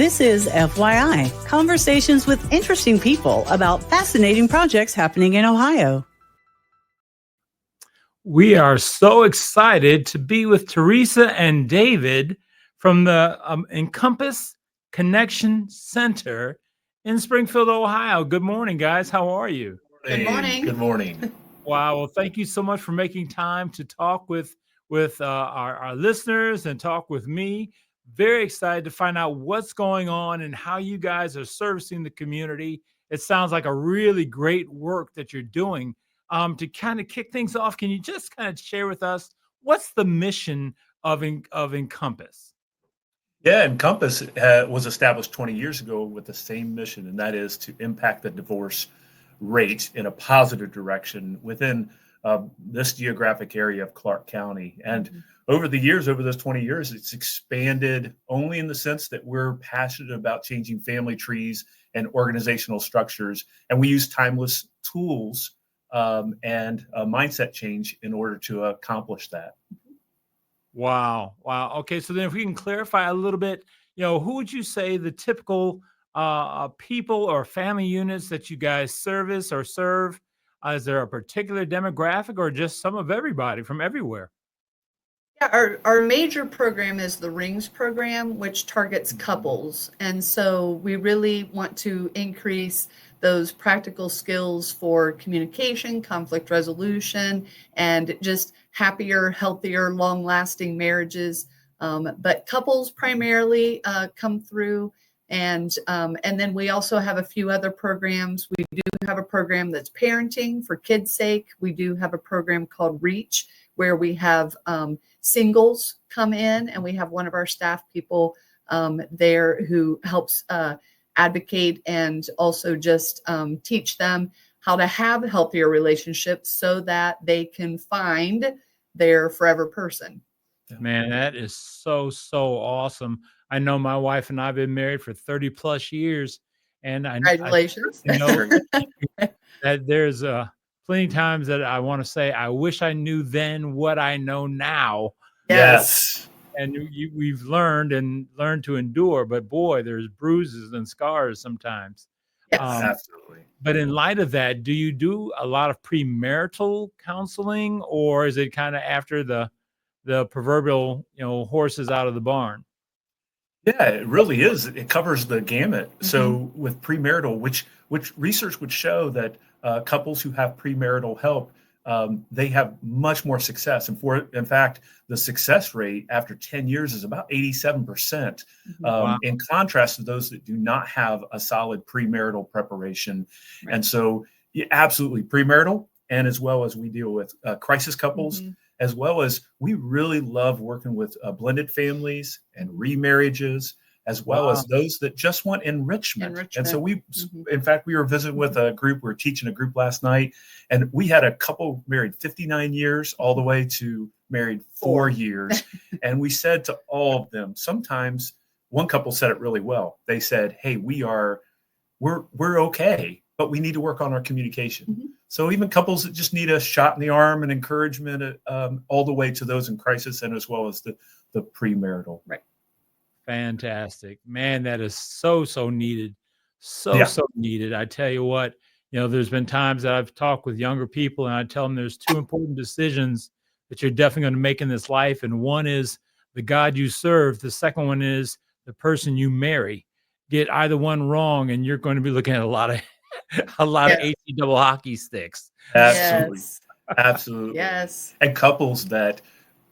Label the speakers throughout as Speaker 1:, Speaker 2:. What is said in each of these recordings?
Speaker 1: This is FYI, conversations with interesting people about fascinating projects happening in Ohio.
Speaker 2: We are so excited to be with Teresa and David from the Encompass Connection Center in Springfield, Ohio. Good morning, guys. How are you?
Speaker 3: Good morning.
Speaker 4: Good morning.
Speaker 2: Wow. Well, thank you so much for making time to talk with our listeners and talk with me. Very excited to find out what's going on and how you guys are servicing the community. It sounds like a really great work that you're doing. To kind of kick things off, can you just kind of share with us what's the mission of Encompass?
Speaker 4: Yeah, Encompass was established 20 years ago with the same mission, and that is to impact the divorce rate in a positive direction within this geographic area of Clark County. And over the years, over those 20 years, it's expanded only in the sense that we're passionate about changing family trees and organizational structures. And we use timeless tools and a mindset change in order to accomplish that.
Speaker 2: Wow. Wow. Okay. So then if we can clarify a little bit, who would you say the typical people or family units that you guys service or serve? Is there a particular demographic or just some of everybody from everywhere?
Speaker 3: Yeah, our major program is the Rings program, which targets couples. And so we really want to increase those practical skills for communication, conflict resolution, and just happier, healthier, long-lasting marriages. But couples primarily come through. And then we also have a few other programs. We do have a program that's parenting for kids' sake. We do have a program called Reach, where we have singles come in, and we have one of our staff people there who helps advocate and also just teach them how to have healthier relationships so that they can find their forever person.
Speaker 2: Man, that is so awesome. I know my wife and I have been married for 30 plus years, and
Speaker 3: Congratulations.
Speaker 2: I know that there's plenty of times that I want to say, I wish I knew then what I know now.
Speaker 4: Yes.
Speaker 2: And we've learned to endure, but boy, there's bruises and scars sometimes.
Speaker 3: Yes.
Speaker 4: Absolutely.
Speaker 2: But in light of that, do you do a lot of premarital counseling, or is it kind of after the proverbial, horse is out of the barn?
Speaker 4: Yeah, it really is. It covers the gamut. So with premarital, which research would show that couples who have premarital help, they have much more success. And in fact, the success rate after 10 years is about 87%,
Speaker 2: Wow.
Speaker 4: in contrast to those that do not have a solid premarital preparation.
Speaker 3: Right.
Speaker 4: And so absolutely premarital, and as well as we deal with crisis couples, as well as we really love working with blended families and remarriages, as well as those that just want enrichment. And so in fact, we were visiting with a group, we were teaching a group last night, and we had a couple married 59 years all the way to married 4 years. And we said to all of them, sometimes one couple said it really well. They said, hey, we're okay, but we need to work on our communication. So even couples that just need a shot in the arm and encouragement, all the way to those in crisis, and as well as the premarital.
Speaker 3: Right.
Speaker 2: Fantastic, man. That is so needed. So needed. I tell you what, there's been times that I've talked with younger people and I tell them there's two important decisions that you're definitely going to make in this life. And one is the God you serve. The second one is the person you marry. Get either one wrong, and you're going to be looking at a lot of HE double hockey sticks.
Speaker 4: Absolutely.
Speaker 3: Yes.
Speaker 4: Absolutely.
Speaker 3: Yes.
Speaker 4: And couples that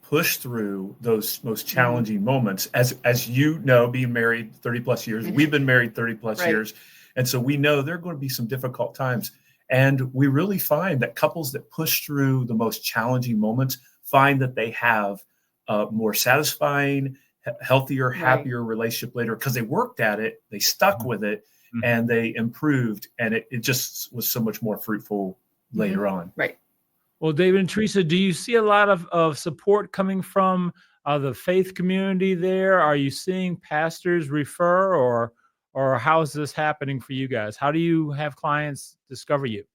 Speaker 4: push through those most challenging moments, as you know, being married 30 plus years, we've been married 30 plus years. And so we know there are going to be some difficult times. And we really find that couples that push through the most challenging moments find that they have a more satisfying, healthier, happier relationship later, because they worked at it, they stuck with it, and they improved. And it just was so much more fruitful later on.
Speaker 3: Right.
Speaker 2: Well, David and Teresa, do you see a lot of support coming from the faith community there? Are you seeing pastors refer, or how is this happening for you guys? How do you have clients discover you?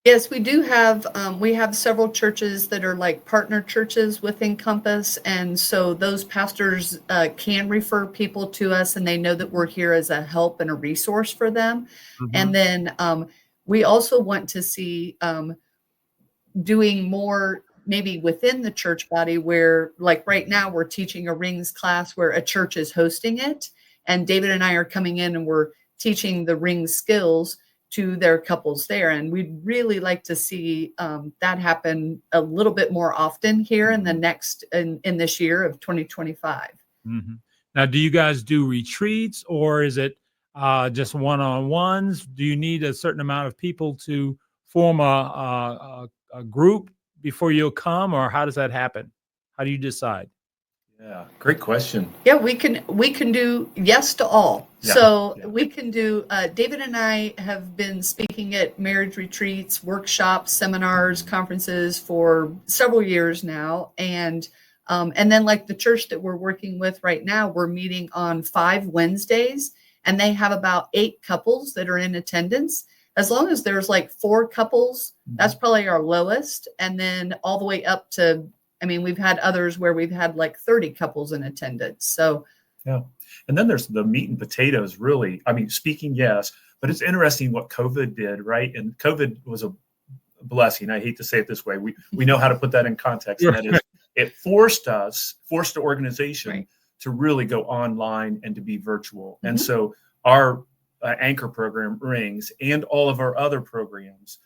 Speaker 3: Yes, we do have, we have several churches that are like partner churches with Encompass. And so those pastors can refer people to us and they know that we're here as a help and a resource for them. And then we also want to see doing more maybe within the church body where like right now we're teaching a rings class where a church is hosting it. And David and I are coming in and we're teaching the rings skills to their couples there. And we'd really like to see that happen a little bit more often here in the next, in this year of 2025.
Speaker 2: Now, do you guys do retreats or is it just one-on-ones? Do you need a certain amount of people to form a group before you'll come, or how does that happen? How do you decide?
Speaker 4: Yeah, great question.
Speaker 3: Yeah, we can do yes to all.
Speaker 4: Yeah,
Speaker 3: so
Speaker 4: yeah.
Speaker 3: we can do, David and I have been speaking at marriage retreats, workshops, seminars, conferences for several years now. And then like the church that we're working with right now, we're meeting on 5 Wednesdays and they have about 8 couples that are in attendance. As long as there's like 4 couples, that's probably our lowest. And then all the way up to, I mean, we've had others where we've had like 30 couples in attendance. So,
Speaker 4: yeah. And then there's the meat and potatoes, really. I mean, speaking, yes, but it's interesting what COVID did, right? And COVID was a blessing. I hate to say it this way. We know how to put that in context. And that is, it forced the organization to really go online and to be virtual. And so our anchor program, Rings, and all of our other programs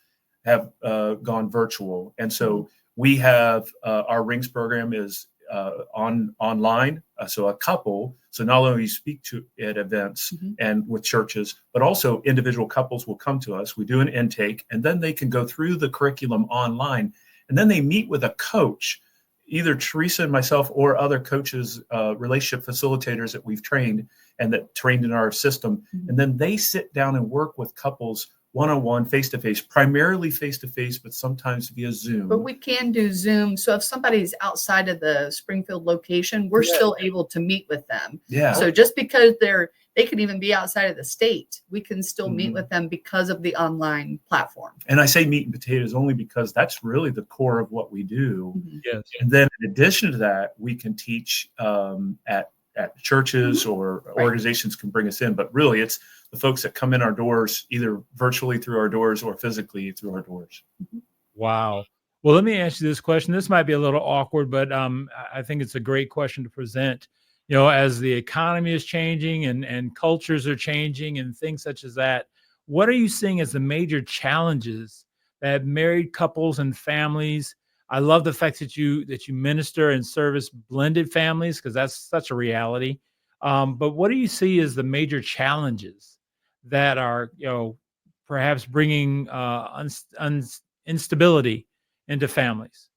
Speaker 4: have gone virtual. And so we have our Rings program is online. So a couple, so not only speak to at events and with churches, but also individual couples will come to us. We do an intake and then they can go through the curriculum online and then they meet with a coach, either Theresa and myself or other coaches, relationship facilitators that we've trained and that trained in our system. And then they sit down and work with couples one-on-one, face-to-face, primarily face-to-face, but sometimes via Zoom.
Speaker 3: But we can do Zoom. So if somebody's outside of the Springfield location, we're still able to meet with them.
Speaker 4: Yeah.
Speaker 3: So just because they could even be outside of the state, we can still meet with them because of the online platform.
Speaker 4: And I say meat and potatoes only because that's really the core of what we do.
Speaker 2: Yes.
Speaker 4: And then in addition to that, we can teach at churches or organizations can bring us in, but really it's the folks that come in our doors, either virtually through our doors or physically through our doors.
Speaker 2: Wow. Well, let me ask you this question. This might be a little awkward, but I think it's a great question to present. You know, as the economy is changing and cultures are changing and things such as that, what are you seeing as the major challenges that married couples and families? I love the fact that you minister and service blended families because that's such a reality. But what do you see as the major challenges that are, you know, perhaps bringing instability into families?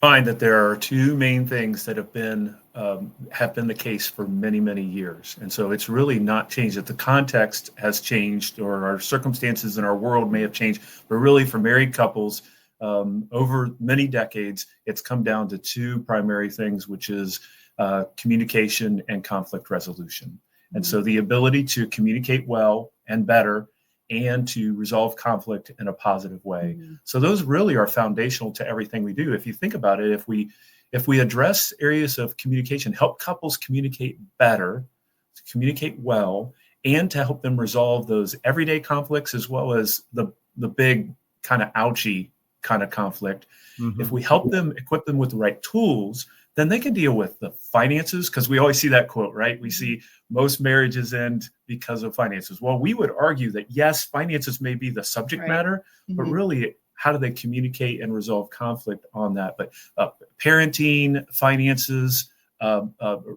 Speaker 4: Find that there are 2 main things that have been the case for many, many years. And so it's really not changed. That the context has changed or our circumstances in our world may have changed, but really for married couples over many decades, it's come down to 2 primary things, which is communication and conflict resolution. And so the ability to communicate well and better and to resolve conflict in a positive way. So those really are foundational to everything we do. If you think about it, if we address areas of communication, help couples communicate better, communicate well, and to help them resolve those everyday conflicts as well as the big kind of ouchy kind of conflict. If we help them, equip them with the right tools, then they can deal with the finances, because we always see that quote, right? We see most marriages end because of finances. Well, we would argue that yes, finances may be the subject matter, but really, how do they communicate and resolve conflict on that? But parenting, finances,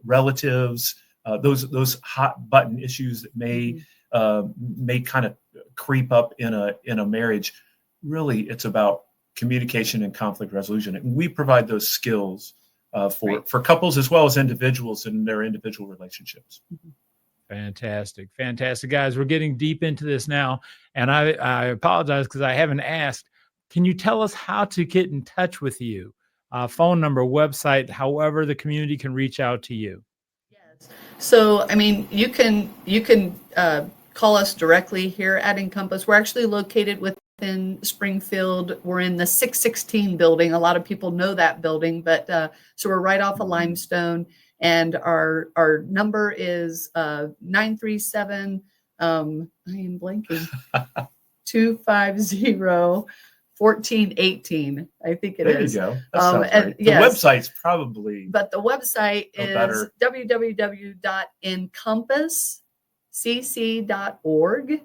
Speaker 4: relatives, those hot button issues that may kind of creep up in a marriage. Really, it's about communication and conflict resolution, and we provide those skills for couples as well as individuals in their individual relationships.
Speaker 2: Fantastic. Fantastic, guys. We're getting deep into this now. And I apologize because I haven't asked. Can you tell us how to get in touch with you? Phone number, website, however the community can reach out to you.
Speaker 3: Yes. So, I mean, you can call us directly here at Encompass. We're actually located with in Springfield. We're in the 616 building. A lot of people know that building, but so we're right off of Limestone, and our number is 937. I am blanking. 250-1418. I think it is.
Speaker 4: There you go. That sounds right.
Speaker 3: Yes.
Speaker 4: The website's probably.
Speaker 3: But the website is www.encompasscc.org.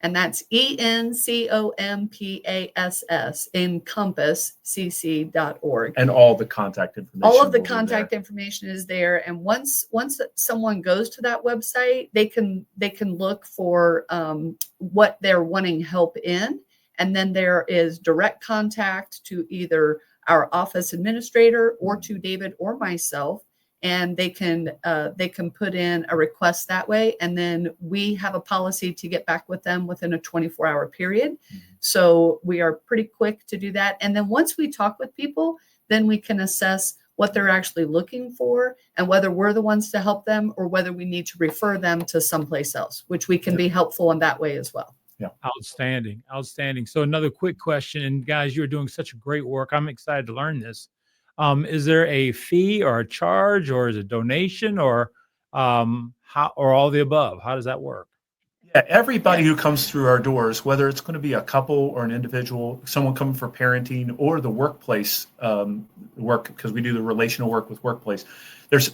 Speaker 3: And that's ENCOMPASS, encompasscc.org.
Speaker 4: And all the contact information.
Speaker 3: All of the contact information is there. And once someone goes to that website, they can look for what they're wanting help in. And then there is direct contact to either our office administrator or to David or myself. And they can put in a request that way. And then we have a policy to get back with them within a 24-hour period. So we are pretty quick to do that. And then once we talk with people, then we can assess what they're actually looking for and whether we're the ones to help them or whether we need to refer them to someplace else, which we can be helpful in that way as well.
Speaker 2: Yeah. Outstanding. So another quick question, and guys, you're doing such great work. I'm excited to learn this. Is there a fee or a charge, or is it donation, or how, or all the above? How does that work?
Speaker 4: Yeah, everybody who comes through our doors, whether it's going to be a couple or an individual, someone coming for parenting or the workplace work, because we do the relational work with workplace, there's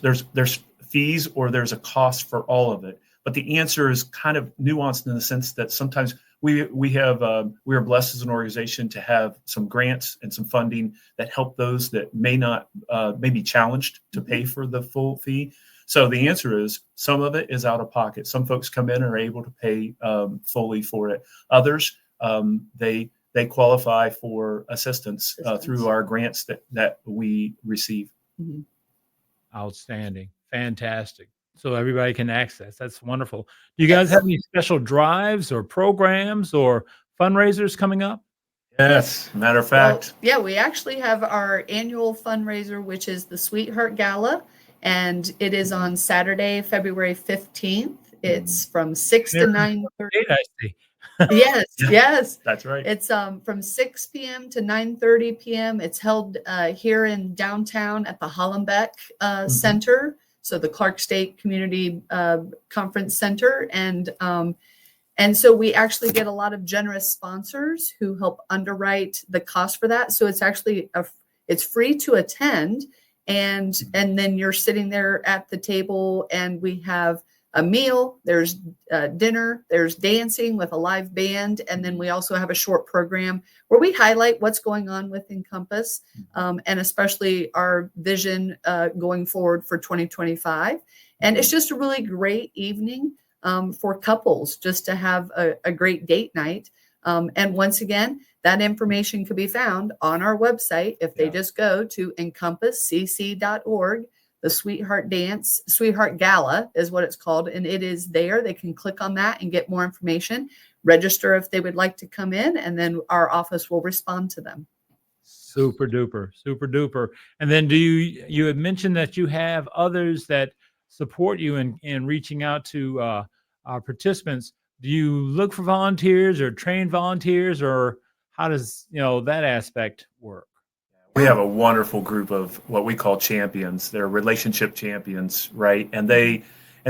Speaker 4: fees or there's a cost for all of it. But the answer is kind of nuanced in the sense that sometimes we are blessed as an organization to have some grants and some funding that help those that may be challenged to pay for the full fee. So the answer is some of it is out of pocket. Some folks come in and are able to pay fully for it. Others, they qualify for assistance through our grants that we receive.
Speaker 3: Mm-hmm.
Speaker 2: Outstanding. Fantastic. So everybody can access. That's wonderful. Do you guys have any special drives or programs or fundraisers coming up?
Speaker 4: Yes, matter of fact.
Speaker 3: Well, we actually have our annual fundraiser, which is the Sweetheart Gala, and it is on Saturday, February 15th. It's from 6 to 9:30.
Speaker 2: I see.
Speaker 3: Yes.
Speaker 4: That's right.
Speaker 3: It's from 6 p.m. to 9:30 p.m. It's held here in downtown at the Hollenbeck Center. So the Clark State Community Conference Center. And so we actually get a lot of generous sponsors who help underwrite the cost for that. So it's actually it's free to attend. And then you're sitting there at the table, and we have a meal, there's dinner, there's dancing with a live band. And then we also have a short program where we highlight what's going on with Encompass, and especially our vision going forward for 2025. And it's just a really great evening for couples just to have a great date night. And once again, that information can be found on our website if they just go to encompasscc.org. The Sweetheart Gala is what it's called. And it is there. They can click on that and get more information, register if they would like to come in, and then our office will respond to them.
Speaker 2: Super duper. And then you had mentioned that you have others that support you in reaching out to our participants. Do you look for volunteers or train volunteers, or how does that aspect work?
Speaker 4: We have a wonderful group of what we call champions. They're relationship champions, right? And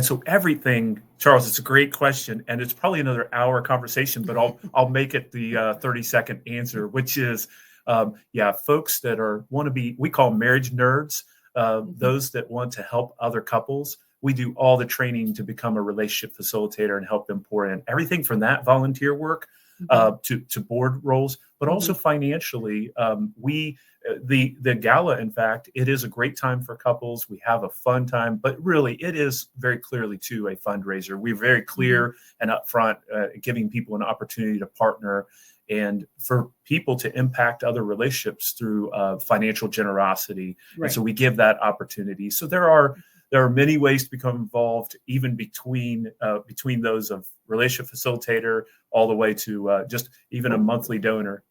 Speaker 4: so everything, Charles, it's a great question, and it's probably another hour conversation, but I'll make it the 30-second answer, which is, folks that want to be, we call marriage nerds, those that want to help other couples. We do all the training to become a relationship facilitator and help them pour in everything from that volunteer work to board roles, but also financially. The gala, in fact, it is a great time for couples. We have a fun time, but really it is very clearly too a fundraiser. We're very clear and upfront, giving people an opportunity to partner and for people to impact other relationships through financial generosity. Right. And so we give that opportunity. So there are many ways to become involved, even between those of relationship facilitator all the way to just even a monthly donor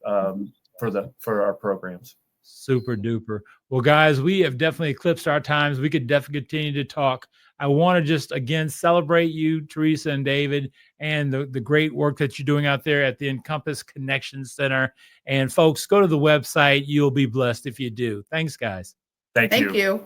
Speaker 4: for our programs.
Speaker 2: Super duper. Well, guys, we have definitely eclipsed our times. We could definitely continue to talk I want to just again celebrate you, Theresa and David, and the great work that you're doing out there at the Encompass Connection Center. And folks, go to the website. You'll be blessed if you do. Thanks, guys.
Speaker 4: Thank you.
Speaker 3: Thank you.